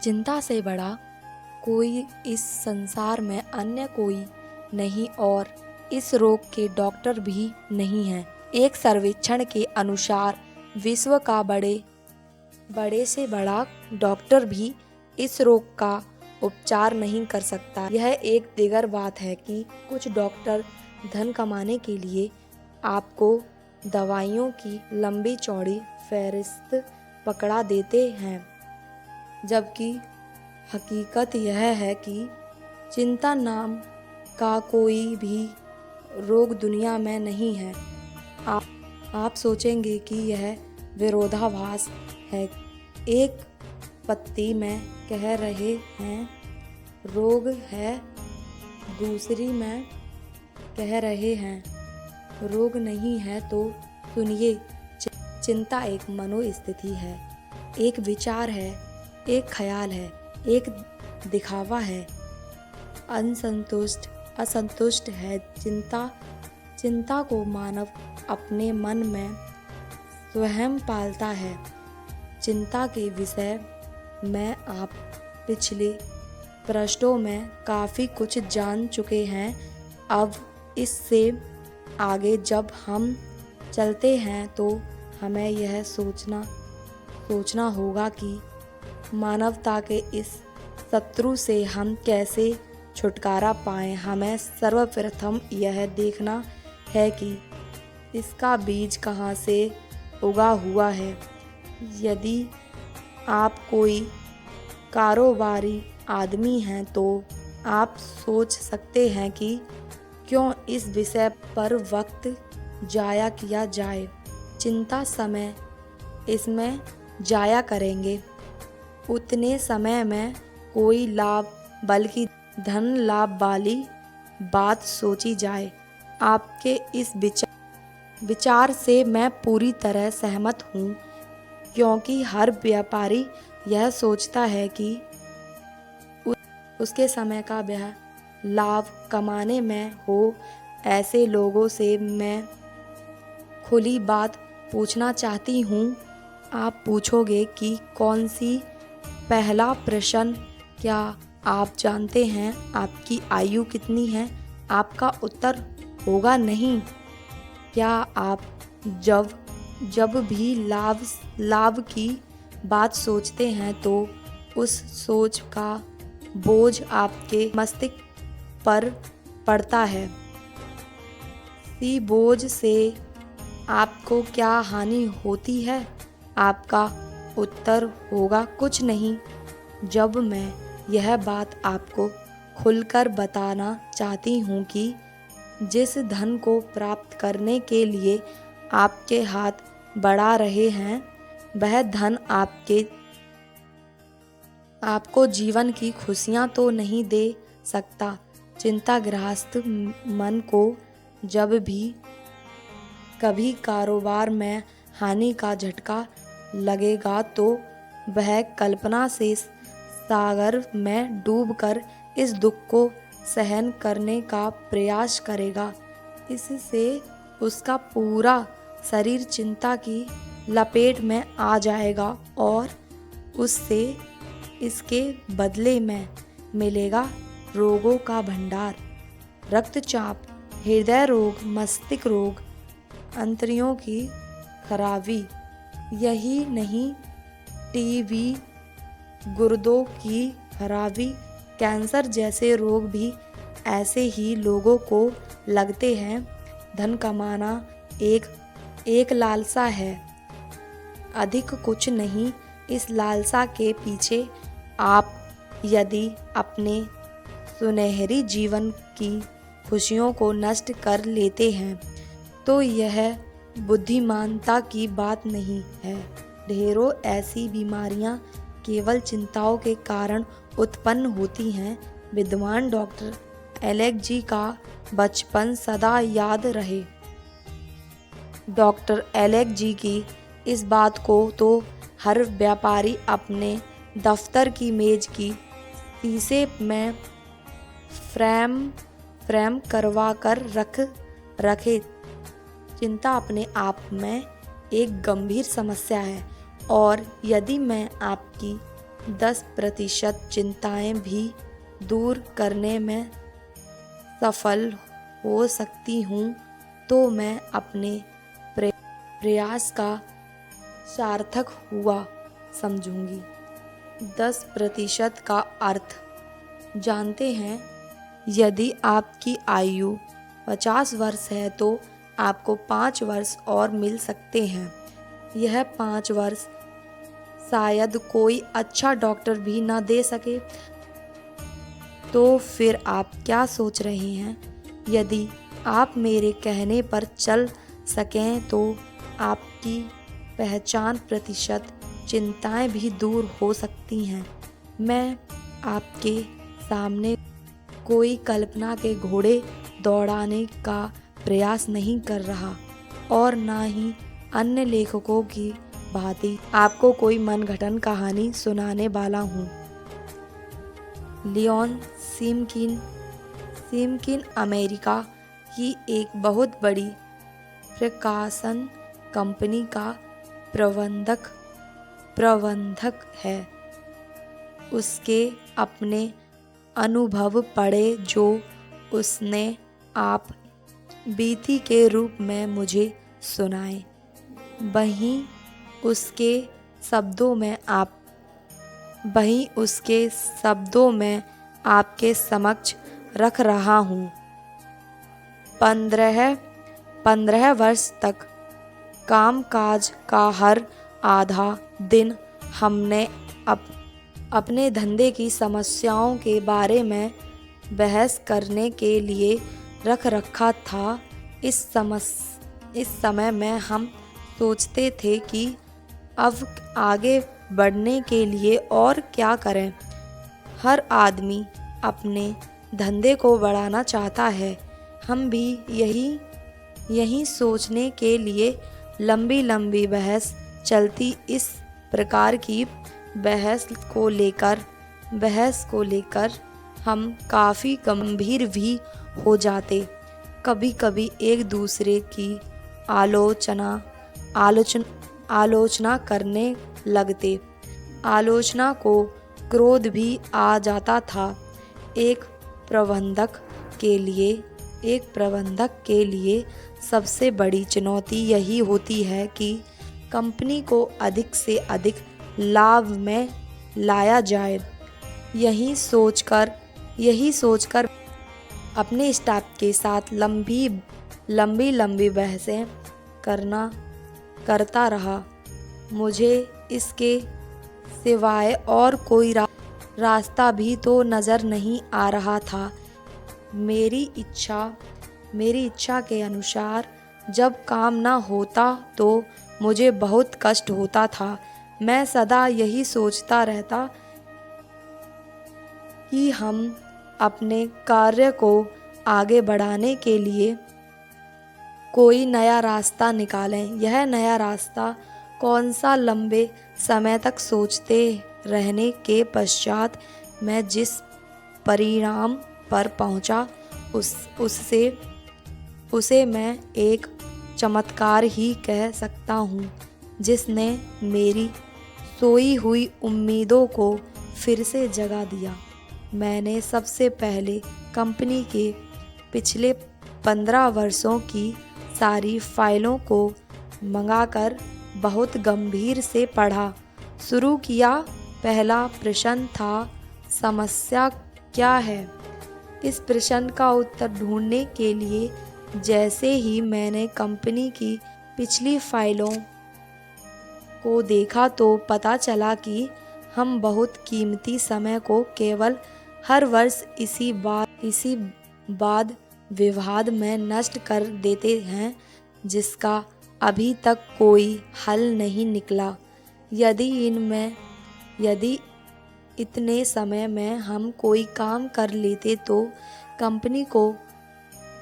चिंता से बड़ा कोई इस संसार में अन्य कोई नहीं और इस रोग के डॉक्टर भी नहीं हैं। एक सर्वेक्षण के अनुसार विश्व का बड़े से बड़ा डॉक्टर भी इस रोग का उपचार नहीं कर सकता। यह एक दिगर बात है कि कुछ डॉक्टर धन कमाने के लिए आपको दवाइयों की लंबी चौड़ी फहरिस्त पकड़ा देते हैं, जबकि हकीकत यह है कि चिंता नाम का कोई भी रोग दुनिया में नहीं है। आप सोचेंगे कि यह विरोधाभास है। एक पत्ती में कह रहे हैं रोग है, दूसरी में कह रहे हैं रोग नहीं है। तो सुनिए, चिंता एक मनोस्थिति है, एक विचार है, एक ख्याल है, एक दिखावा है, असंतुष्ट है। चिंता को मानव अपने मन में स्वयं पालता है। चिंता के विषय में आप पिछले पृष्ठों में काफ़ी कुछ जान चुके हैं। अब इससे आगे जब हम चलते हैं तो हमें यह सोचना होगा कि मानवता के इस शत्रु से हम कैसे छुटकारा पाएं। हमें सर्वप्रथम यह देखना है कि इसका बीज कहाँ से उगा हुआ है। यदि आप कोई कारोबारी आदमी हैं तो आप सोच सकते हैं कि क्यों इस विषय पर वक्त जाया किया जाए। चिंता समय इसमें जाया करेंगे, उतने समय में कोई लाभ बल्कि धन लाभ वाली बात सोची जाए। आपके इस विचार से मैं पूरी तरह सहमत हूँ, क्योंकि हर व्यापारी यह सोचता है कि उसके समय का वह लाभ कमाने में हो। ऐसे लोगों से मैं खुली बात पूछना चाहती हूँ। आप पूछोगे कि कौन सी? पहला प्रश्न, क्या आप जानते हैं आपकी आयु कितनी है? आपका उत्तर होगा नहीं। क्या आप जब भी लाभ की बात सोचते हैं तो उस सोच का बोझ आपके मस्तिष्क पर पड़ता है? इसी बोझ से आपको क्या हानि होती है? आपका उत्तर होगा कुछ नहीं। जब मैं यह बात आपको खुलकर बताना चाहती हूँ कि जिस धन को प्राप्त करने के लिए आपके हाथ बढ़ा रहे हैं, वह धन आपको जीवन की खुशियाँ तो नहीं दे सकता। चिंताग्रस्त मन को जब भी कभी कारोबार में हानि का झटका लगेगा तो वह कल्पना से सागर में डूबकर इस दुख को सहन करने का प्रयास करेगा। इससे उसका पूरा शरीर चिंता की लपेट में आ जाएगा और उससे इसके बदले में मिलेगा रोगों का भंडार। रक्तचाप, हृदय रोग, मस्तिष्क रोग, आंतड़ियों की खराबी, यही नहीं टीबी, गुर्दों की खराबी, कैंसर जैसे रोग भी ऐसे ही लोगों को लगते हैं। धन कमाना एक लालसा है, अधिक कुछ नहीं। इस लालसा के पीछे आप यदि अपने सुनहरी जीवन की खुशियों को नष्ट कर लेते हैं तो यह बुद्धिमानता की बात नहीं है। ढेरों ऐसी बीमारियां केवल चिंताओं के कारण उत्पन्न होती हैं। विद्वान डॉक्टर एलेक्स जी का बचपन सदा याद रहे। डॉक्टर एलेक्स जी की इस बात को तो हर व्यापारी अपने दफ्तर की मेज की शीशे में फ्रेम करवा कर रखे। चिंता अपने आप में एक गंभीर समस्या है और यदि मैं आपकी 10% चिंताएं भी दूर करने में सफल हो सकती हूँ तो मैं अपने प्रयास का सार्थक हुआ समझूंगी। 10% का अर्थ जानते हैं। यदि आपकी आयु 50 वर्ष है तो आपको 5 वर्ष और मिल सकते हैं। यह 5 वर्ष शायद कोई अच्छा डॉक्टर भी ना दे सके। तो फिर आप क्या सोच रहे हैं? यदि आप मेरे कहने पर चल सकें तो आपकी 50% चिंताएं भी दूर हो सकती हैं। मैं आपके सामने कोई कल्पना के घोड़े दौड़ाने का प्रयास नहीं कर रहा और ना ही अन्य लेखकों की भांति आपको कोई मनगढ़ंत कहानी सुनाने वाला हूँ। लियोन सिमकिन अमेरिका की एक बहुत बड़ी प्रकाशन कंपनी का प्रबंधक है। उसके अपने अनुभव पढ़े जो उसने आप बीती के रूप में मुझे सुनाए, वहीं उसके शब्दों में आपके समक्ष रख रहा हूँ। 15 वर्ष तक कामकाज का हर आधा दिन हमने अपने धंधे की समस्याओं के बारे में बहस करने के लिए रख रखा था। इस समय में हम सोचते थे कि अब आगे बढ़ने के लिए और क्या करें। हर आदमी अपने धंधे को बढ़ाना चाहता है। हम भी यही सोचने के लिए लंबी बहस चलती। इस प्रकार की बहस को लेकर हम काफ़ी गंभीर भी हो जाते। कभी एक दूसरे की आलोचना करने लगते। आलोचना को क्रोध भी आ जाता था। एक प्रबंधक के लिए सबसे बड़ी चुनौती यही होती है कि कंपनी को अधिक से अधिक लाभ में लाया जाए। यही सोचकर अपने स्टाफ के साथ लंबी बहसें करता रहा। मुझे इसके सिवाय और कोई रास्ता भी तो नज़र नहीं आ रहा था। मेरी इच्छा के अनुसार जब काम ना होता तो मुझे बहुत कष्ट होता था। मैं सदा यही सोचता रहता कि हम अपने कार्य को आगे बढ़ाने के लिए कोई नया रास्ता निकालें। यह नया रास्ता कौन सा? लंबे समय तक सोचते रहने के पश्चात मैं जिस परिणाम पर पहुंचा उसे मैं एक चमत्कार ही कह सकता हूँ, जिसने मेरी सोई हुई उम्मीदों को फिर से जगा दिया। मैंने सबसे पहले कंपनी के पिछले 15 वर्षों की सारी फाइलों को मंगाकर बहुत गंभीर से पढ़ा शुरू किया। पहला प्रश्न था, समस्या क्या है? इस प्रश्न का उत्तर ढूंढने के लिए जैसे ही मैंने कंपनी की पिछली फाइलों को देखा तो पता चला कि हम बहुत कीमती समय को केवल हर वर्ष इसी वाद विवाद में नष्ट कर देते हैं, जिसका अभी तक कोई हल नहीं निकला। यदि इतने समय में हम कोई काम कर लेते तो कंपनी को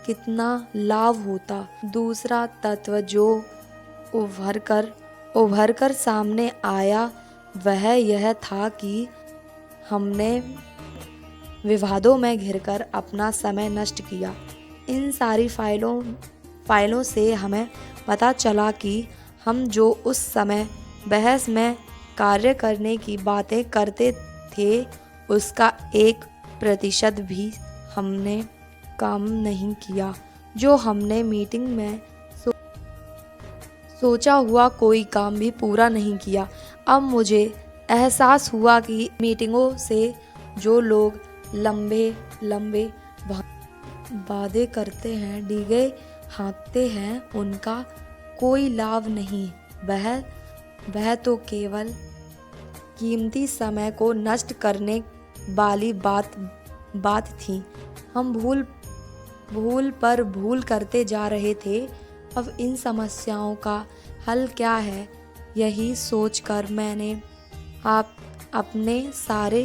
कितना लाभ होता। दूसरा तत्व जो उभर कर सामने आया वह यह था कि हमने विवादों में घिरकर अपना समय नष्ट किया। इन सारी फाइलों से हमें पता चला कि हम जो उस समय बहस में कार्य करने की बातें करते थे उसका 1% भी हमने काम नहीं किया। जो हमने मीटिंग में सोचा हुआ कोई काम भी पूरा नहीं किया। अब मुझे एहसास हुआ कि मीटिंगों से जो लोग लंबे लंबे वादे करते हैं, डीगे हाँकते हैं, उनका कोई लाभ नहीं। वह तो केवल कीमती समय को नष्ट करने वाली बात थी। हम भूल पर भूल करते जा रहे थे। अब इन समस्याओं का हल क्या है, यही सोचकर मैंने अपने सारे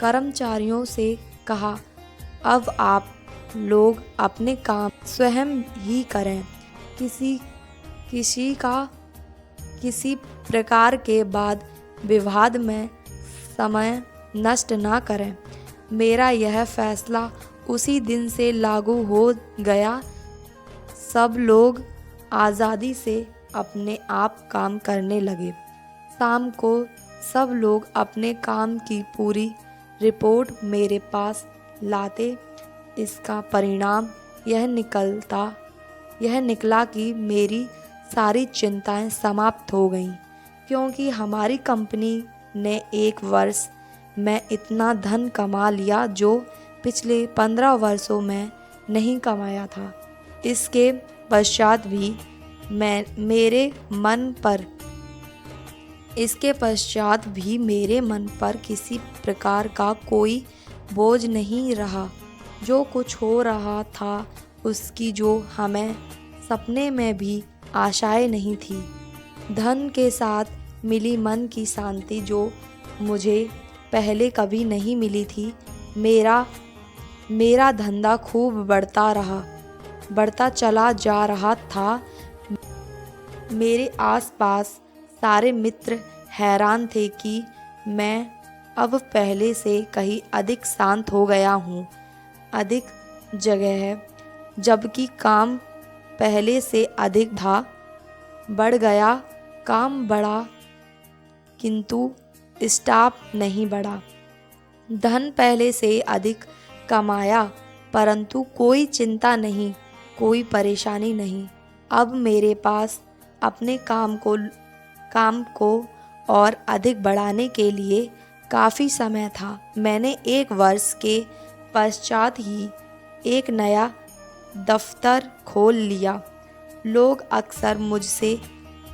कर्मचारियों से कहा, अब आप लोग अपने काम स्वयं ही करें। किसी प्रकार के वाद विवाद में समय नष्ट ना करें। मेरा यह फैसला उसी दिन से लागू हो गया। सब लोग आज़ादी से अपने आप काम करने लगे। शाम को सब लोग अपने काम की पूरी रिपोर्ट मेरे पास लाते। इसका परिणाम यह निकला कि मेरी सारी चिंताएं समाप्त हो गईं, क्योंकि हमारी कंपनी ने 1 वर्ष में इतना धन कमा लिया जो पिछले 15 वर्षों में नहीं कमाया था। इसके पश्चात भी मेरे मन पर किसी प्रकार का कोई बोझ नहीं रहा। जो कुछ हो रहा था उसकी जो हमें सपने में भी आशाएं नहीं थी। धन के साथ मिली मन की शांति जो मुझे पहले कभी नहीं मिली थी। मेरा धंधा खूब बढ़ता चला जा रहा था। मेरे आसपास सारे मित्र हैरान थे कि मैं अब पहले से कहीं अधिक शांत हो गया हूँ। अधिक जगह है, जबकि काम पहले से अधिक था। बढ़ गया, काम बढ़ा, किंतु स्टाफ नहीं बढ़ा। धन पहले से अधिक कमाया, परंतु कोई चिंता नहीं, कोई परेशानी नहीं। अब मेरे पास अपने काम को और अधिक बढ़ाने के लिए काफ़ी समय था। मैंने 1 वर्ष के पश्चात ही एक नया दफ्तर खोल लिया। लोग अक्सर मुझसे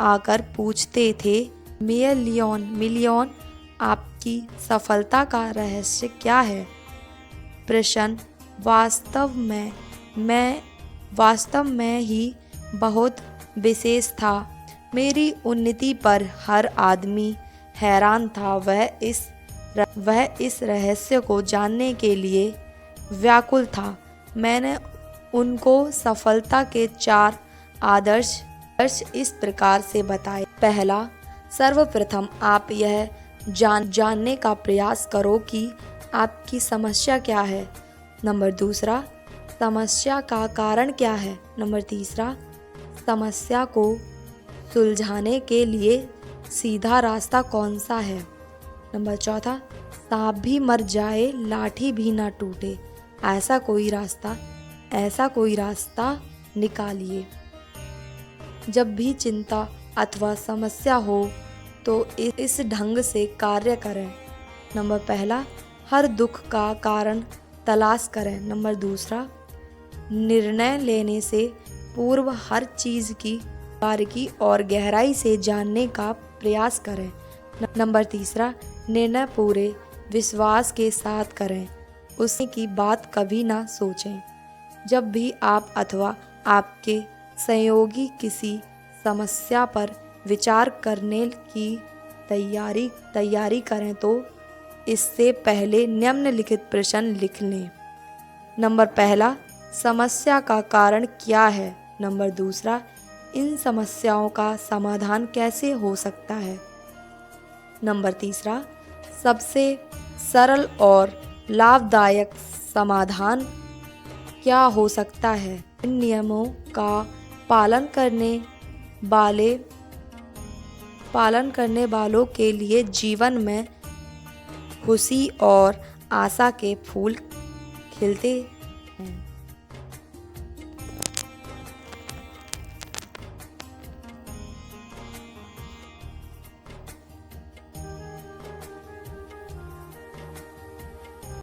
आकर पूछते थे, मिलियन, आपकी सफलता का रहस्य क्या है? प्रश्न वास्तव में ही बहुत विशेष था। मेरी उन्नति पर हर आदमी हैरान था। वह इस रहस्य को जानने के लिए व्याकुल था। मैंने उनको सफलता के 4 आदर्श इस प्रकार से बताए। पहला, सर्वप्रथम आप यह जानने का प्रयास करो कि आपकी समस्या क्या है। नंबर 2, समस्या का कारण क्या है। नंबर 3, समस्या को सुलझाने के लिए सीधा रास्ता कौन सा है। नंबर 4, सांप भी मर जाए, लाठी भी ना टूटे, ऐसा कोई रास्ता निकालिए। जब भी चिंता अथवा समस्या हो तो इस ढंग से कार्य करें। नंबर 1, हर दुख का कारण तलाश करें। नंबर 2, निर्णय लेने से पूर्व हर चीज़ की बारीकी और गहराई से जानने का प्रयास करें। नंबर 3, निर्णय पूरे विश्वास के साथ करें, उसकी बात कभी ना सोचें। जब भी आप अथवा आपके सहयोगी किसी समस्या पर विचार करने की तैयारी करें तो इससे पहले निम्नलिखित प्रश्न लिख लें। नंबर 1, समस्या का कारण क्या है। नंबर 2, इन समस्याओं का समाधान कैसे हो सकता है। नंबर 3, सबसे सरल और लाभदायक समाधान क्या हो सकता है। इन नियमों का पालन करने वाले पालन करने वालों के लिए जीवन में खुशी और आशा के फूल खिलते हैं।